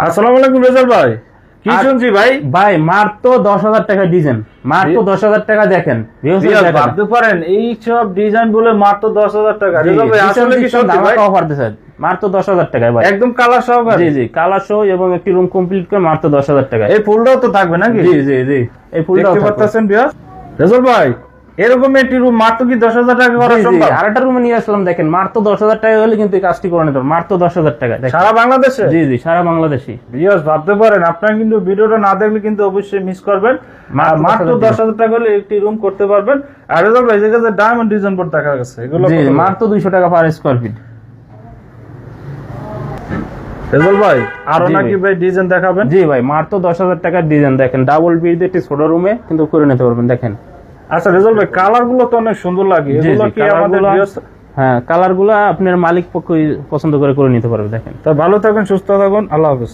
আসসালামু আলাইকুম রেজাল ভাই, কি শুনছি ভাই? ভাই মাত্র 10,000 টাকা ডিজাইন, মাত্র 10,000 টাকা দেখেন। ভাবতে পারেন এই সব ডিজাইন বলে মাত্র 10,000 টাকা? রেজাল ভাই আসলে কি সত্যি ভাই? অফার দিছে মাত্র 10,000 টাকায় ভাই, একদম কালার সহ? জি জি, কালার সহ এবং একটি রুম কমপ্লিট করে মাত্র 10,000 টাকা। এই ফুলটাও তো থাকবে নাকি? জি জি জি, এই ফুলটাও দেখতে পাচ্ছেন ভিউয়ার্স। রেজাল ভাই এরকম একটি রুম মাত্র কি 10,000 টাকা করা সম্ভব? আরেকটা রুমে নিয়ে আসলাম, দেখেন মাত্র 10,000 টাকা হলে কিন্তু এই কাজটি করে নিতে পারবেন মাত্র 10,000 টাকা। সারা বাংলাদেশে? জি জি, সারা বাংলাদেশি। ভিউয়ার্স ভাবতে পারেন, আপনারা কিন্তু ভিডিওটা না দেখলে কিন্তু অবশ্যই মিস করবেন। মাত্র 10,000 টাকা হলে একটি রুম করতে পারবেন। আর রেজাল ভাই যেগুলো ডায়মন্ড ডিজাইন বোর্ড দেখা গেছে এগুলো জি মাত্র 200 টাকা পার স্কয়ার ফিট। রেজাল ভাই আরো নাকি ভাই ডিজাইন দেখাবেন? জি ভাই, মাত্র 10,000 টাকার ডিজাইন দেখেন, ডাবল বেড একটি ছোট রুমে কিন্তু করে নিতে পারবেন। দেখেন আচ্ছা রেজাল ভাই কালার গুলো তো অনেক সুন্দর লাগে, এগুলো কি আমাদের হ্যাঁ কালার গুলো আপনার মালিক পক্ষ পছন্দ করে নিতে পারবে। দেখেন। তা ভালো থাকুন, সুস্থ থাকুন, আল্লাহ হাফেজ।